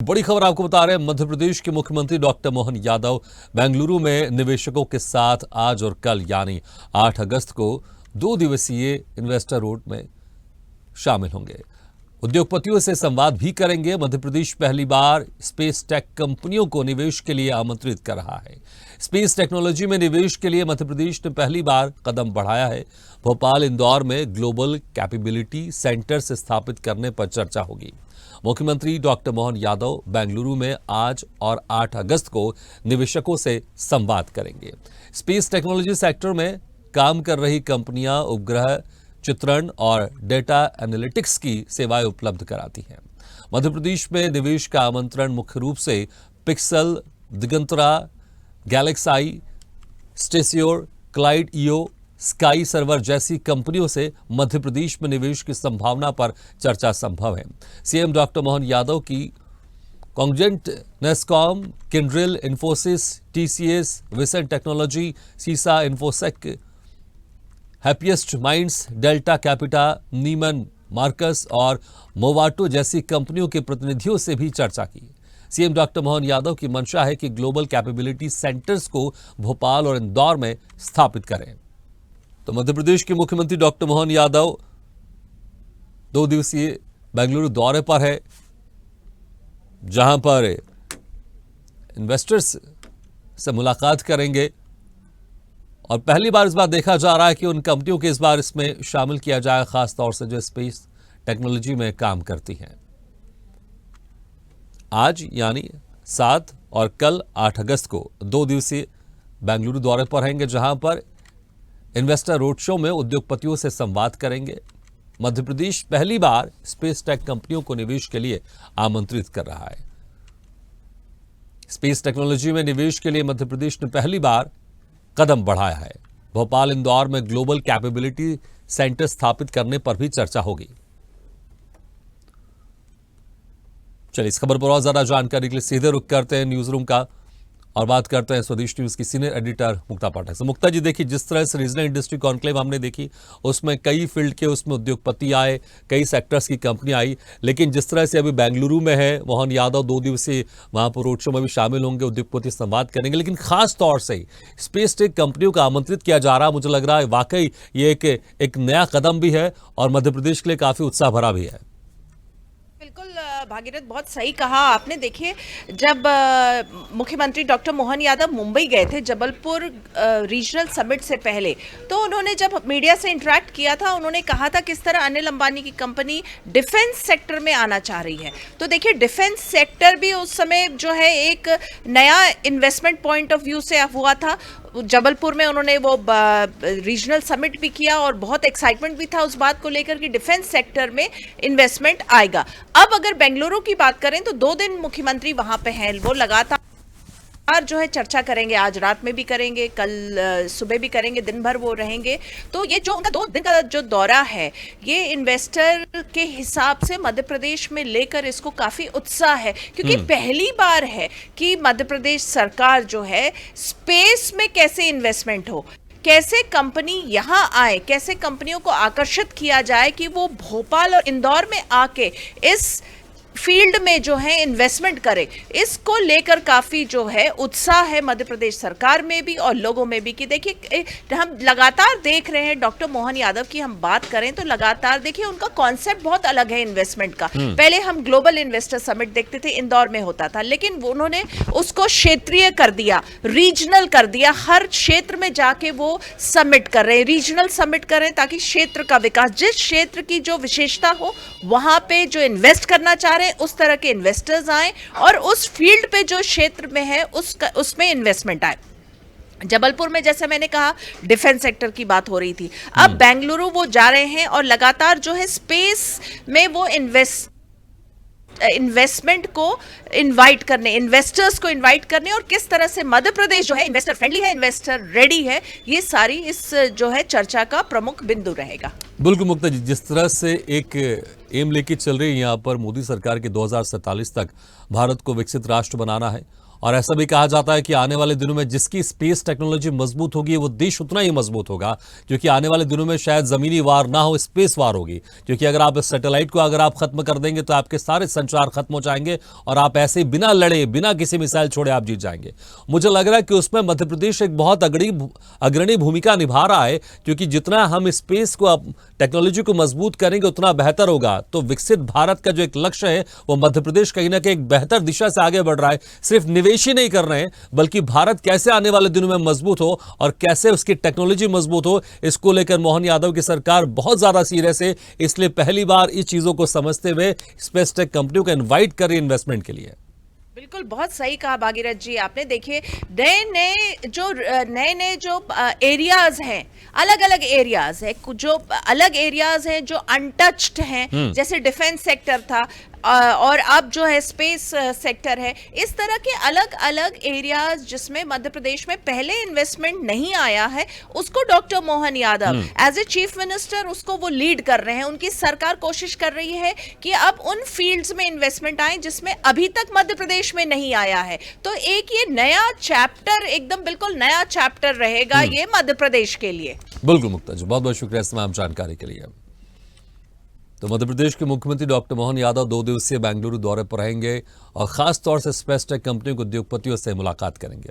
बड़ी खबर आपको बता रहे हैं। मध्य प्रदेश के मुख्यमंत्री डॉक्टर मोहन यादव बेंगलुरु में निवेशकों के साथ आज और कल यानी 8 अगस्त को 2 दिवसीय इन्वेस्टर रोड में शामिल होंगे। उद्योगपतियों से संवाद भी करेंगे। मध्य प्रदेश पहली बार स्पेस टेक कंपनियों को निवेश के लिए आमंत्रित कर रहा है। स्पेस टेक्नोलॉजी में निवेश के लिए मध्य प्रदेश ने पहली बार कदम बढ़ाया है। भोपाल इंदौर में ग्लोबल कैपेबिलिटी सेंटर स्थापित करने पर चर्चा होगी। मुख्यमंत्री डॉक्टर मोहन यादव बेंगलुरु में आज और 8 अगस्त को निवेशकों से संवाद करेंगे। स्पेस टेक्नोलॉजी सेक्टर में काम कर रही कंपनियां उपग्रह चित्रण और डेटा एनालिटिक्स की सेवाएं उपलब्ध कराती हैं। मध्य प्रदेश में निवेश का आमंत्रण मुख्य रूप से पिक्सल, दिगंतरा, गैलेक्साई, स्टेसियोर, क्लाइड ईओ, स्काई सर्वर जैसी कंपनियों से मध्य प्रदेश में निवेश की संभावना पर चर्चा संभव है। सीएम डॉक्टर मोहन यादव की कॉन्जेंट, नेस्कॉम, किंड्रिल, इन्फोसिस, टीसीएस, विसेंट टेक्नोलॉजी, सीसा, Infosec, Happiest Minds, Delta Capita, Neiman Marcus और मोवाटो जैसी कंपनियों के प्रतिनिधियों से भी चर्चा की। सीएम डॉक्टर मोहन यादव की मंशा है कि ग्लोबल कैपेबिलिटी सेंटर्स को भोपाल और इंदौर में स्थापित करें। तो मध्य प्रदेश के मुख्यमंत्री डॉक्टर मोहन यादव 2 दिवसीय बेंगलुरु दौरे पर है, जहां पर इन्वेस्टर्स से मुलाकात करेंगे और पहली बार इस बार देखा जा रहा है कि उन कंपनियों के इस बार इसमें शामिल किया जाए, खास तौर से जो स्पेस टेक्नोलॉजी में काम करती हैं। आज यानी 7 और कल 8 अगस्त को 2 दिवसीय बेंगलुरु दौरे पर रहेंगे, जहां पर इन्वेस्टर रोड शो में उद्योगपतियों से संवाद करेंगे। मध्य प्रदेश पहली बार स्पेस टेक कंपनियों को निवेश के लिए आमंत्रित कर रहा है। स्पेस टेक्नोलॉजी में निवेश के लिए मध्य प्रदेश ने पहली बार कदम बढ़ाया है। भोपाल इंदौर में ग्लोबल कैपेबिलिटी सेंटर स्थापित करने पर भी चर्चा होगी। चलिए, इस खबर पर और ज्यादा जानकारी के लिए सीधे रुख करते हैं न्यूज रूम का और बात करते हैं स्वदेश न्यूज की सीनियर एडिटर मुक्ता पाठक से। मुक्ता जी, देखिए, जिस तरह से रीजनल इंडस्ट्री कॉन्क्लेव हमने देखी, उसमें कई फील्ड के उसमें उद्योगपति आए, कई सेक्टर्स की कंपनी आई, लेकिन जिस तरह से अभी बेंगलुरु में है मोहन यादव 2 दिवसीय वहां पर रोड शो में भी शामिल होंगे, उद्योगपति संवाद करेंगे, लेकिन खास तौर से स्पेस टेक कंपनियों का आमंत्रित किया जा रहा है। मुझे लग रहा है वाकई ये एक नया कदम भी है और मध्य प्रदेश के लिए काफी उत्साह भरा भी है। बिल्कुल भागीरथ, बहुत सही कहा आपने। देखिए, जब मुख्यमंत्री डॉक्टर मोहन यादव मुंबई गए थे जबलपुर रीजनल समिट से पहले, तो उन्होंने जब मीडिया से इंटरेक्ट किया था, उन्होंने कहा था किस तरह अनिल अंबानी की कंपनी डिफेंस सेक्टर में आना चाह रही है। तो देखिए, डिफेंस सेक्टर भी उस समय जो है एक नया इन्वेस्टमेंट पॉइंट ऑफ व्यू से हुआ था। जबलपुर में उन्होंने वो रीजनल समिट भी किया और बहुत एक्साइटमेंट भी था उस बात को लेकर कि डिफेंस सेक्टर में इन्वेस्टमेंट आएगा। अब अगर बेंगलुरु की बात करें तो 2 दिन मुख्यमंत्री वहां पे हैं, वो लगातार जो है चर्चा करेंगे। आज रात में भी करेंगे, कल सुबह भी करेंगे, दिन भर वो रहेंगे। तो ये जो उनका 2 दिन का जो दौरा है, ये इन्वेस्टर के हिसाब से मध्य प्रदेश में लेकर इसको काफी उत्साह है, क्योंकि पहली बार है कि मध्य प्रदेश सरकार जो है स्पेस में कैसे इन्वेस्टमेंट हो, कैसे कंपनी यहाँ आए, कैसे कंपनियों को आकर्षित किया जाए कि वो भोपाल और इंदौर में आके इस फील्ड में जो है इन्वेस्टमेंट करे, इसको लेकर काफी जो है उत्साह है मध्य प्रदेश सरकार में भी और लोगों में भी। कि देखिए, हम लगातार देख रहे हैं, डॉक्टर मोहन यादव की हम बात करें तो लगातार देखिए उनका कॉन्सेप्ट बहुत अलग है इन्वेस्टमेंट का। पहले हम ग्लोबल इन्वेस्टर समिट देखते थे, इंदौर में होता था, लेकिन उन्होंने उसको क्षेत्रीय कर दिया, रीजनल कर दिया। हर क्षेत्र में जाके वो समिट कर रहे हैं, रीजनल समिट कर रहे हैं, ताकि क्षेत्र का विकास, जिस क्षेत्र की जो विशेषता हो वहां पे जो इन्वेस्ट करना चाह रहे हैं उस तरह के इन्वेस्टर्स आए और उस फील्ड पे जो क्षेत्र में है उसमें इन्वेस्टमेंट आए। जबलपुर में जैसे मैंने कहा डिफेंस सेक्टर की बात हो रही थी, अब बेंगलुरु वो जा रहे हैं और लगातार जो है स्पेस में वो इन्वेस्टमेंट को इनवाइट करने, इन्वेस्टर्स को इनवाइट करने, और किस तरह से मध्य प्रदेश जो है इन्वेस्टर फ्रेंडली है, इन्वेस्टर रेडी है, ये सारी इस जो है चर्चा का प्रमुख बिंदु रहेगा। बिल्कुल मुक्ता जी, जिस तरह से एक एम लेके चल रही है यहाँ पर मोदी सरकार के 2047 तक भारत को विकसित राष्ट्र बनाना है और ऐसा भी कहा जाता है कि आने वाले दिनों में जिसकी स्पेस टेक्नोलॉजी मजबूत होगी वो देश उतना ही मजबूत होगा, क्योंकि आने वाले दिनों में शायद जमीनी वार ना हो, स्पेस वार होगी। क्योंकि अगर आप सैटेलाइट को अगर आप खत्म कर देंगे तो आपके सारे संचार खत्म हो जाएंगे और आप ऐसे ही बिना लड़े, बिना किसी मिसाइल छोड़े आप जीत जाएंगे। मुझे लग रहा है कि उसमें मध्य प्रदेश एक बहुत अग्रणी भूमिका निभा रहा है, क्योंकि जितना हम स्पेस को टेक्नोलॉजी को मजबूत करेंगे उतना बेहतर होगा। तो विकसित भारत का जो एक लक्ष्य है वो मध्य प्रदेश कहीं ना कहीं एक बेहतर दिशा से आगे बढ़ रहा है। सिर्फ निवेश ही नहीं कर रहे हैं, बल्कि भारत कैसे आने वाले दिनों में मजबूत हो और कैसे उसकी टेक्नोलॉजी मजबूत हो, इसको लेकर मोहन यादव की सरकार बहुत ज्यादा सीरियस है। इसलिए पहली बार इस चीजों को समझते हुए स्पेस टेक कंपनियों को इन्वाइट कर रही है इन्वेस्टमेंट के लिए। बिल्कुल, बहुत सही कहा भागीरथ जी आपने। देखिए नए नए जो एरियाज हैं, अलग अलग एरियाज है, कुछ जो अलग एरियाज हैं जो अनटच्ड हैं, जैसे डिफेंस सेक्टर था और अब जो है स्पेस सेक्टर है। इस तरह के अलग अलग एरियाज जिसमें मध्य प्रदेश में पहले इन्वेस्टमेंट नहीं आया है, उसको doctor Mohan Yadav as a chief minister उसको वो लीड कर रहे हैं। उनकी सरकार कोशिश कर रही है कि अब उन फील्ड्स में इन्वेस्टमेंट आए जिसमें अभी तक मध्य प्रदेश में नहीं आया है। तो एक ये नया चैप्टर, एकदम बिल्कुल नया चैप्टर रहेगा ये मध्य प्रदेश के लिए। बिल्कुल मुक्ता जी, बहुत बहुत शुक्रिया इस तमाम जानकारी के लिए। तो मध्य प्रदेश के मुख्यमंत्री डॉक्टर मोहन यादव 2 दिवसीय बेंगलुरु दौरे पर रहेंगे और खास तौर से स्पेस टेक कंपनी के उद्योगपतियों से मुलाकात करेंगे।